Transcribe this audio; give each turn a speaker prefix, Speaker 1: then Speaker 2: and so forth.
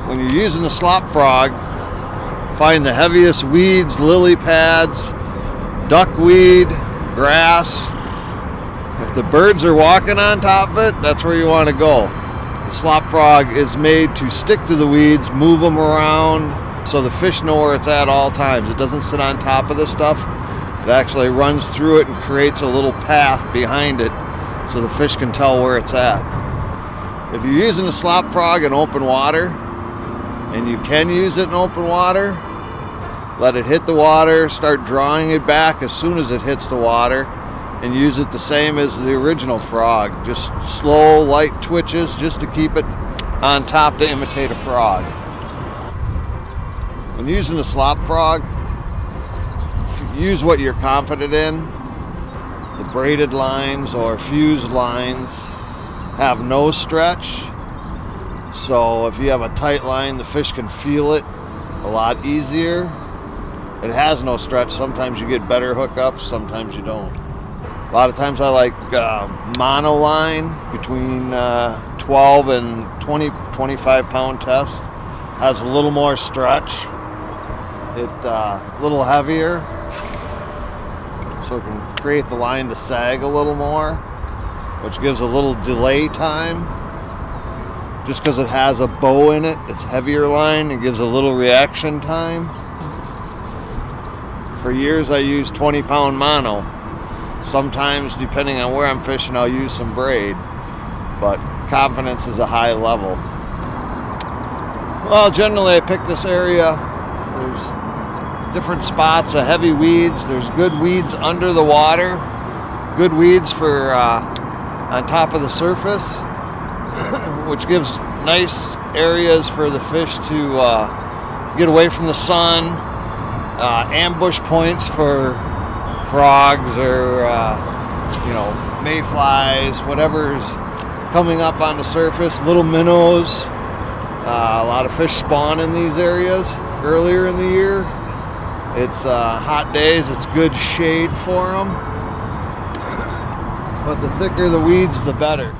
Speaker 1: when you're using the slop frog, find the heaviest weeds, lily pads, duckweed, grass. If the birds are walking on top of it, that's where you want to go. The slop frog is made to stick to the weeds, move them around, so the fish know where it's at all times. It doesn't sit on top of the stuff. It actually runs through it and creates a little path behind it so the fish can tell where it's at. If you're using a slop frog in open water, and you can use it in open water, let it hit the water, start drawing it back as soon as it hits the water, and use it the same as the original frog. Just slow, light twitches just to keep it on top to imitate a frog. When using a slop frog, use what you're confident in. The braided lines or fused lines have no stretch. So if you have a tight line, the fish can feel it a lot easier. It has no stretch. Sometimes you get better hookups, sometimes you don't. A lot of times I like mono line between 12 and 25 pound test. Has a little more stretch. It's a little heavier, so it can create the line to sag a little more, which gives a little delay time. Just because it has a bow in it, it's heavier line, it gives a little reaction time. For years I used 20 pound mono. Sometimes, depending on where I'm fishing, I'll use some braid, but confidence is a high level. Well, generally I pick this area. There's different spots of heavy weeds. There's good weeds under the water, good weeds for on top of the surface, which gives nice areas for the fish to get away from the sun, ambush points for frogs or mayflies, whatever's coming up on the surface, little minnows. A lot of fish spawn in these areas earlier in the year. It's hot days, it's good shade for them, but the thicker the weeds, the better.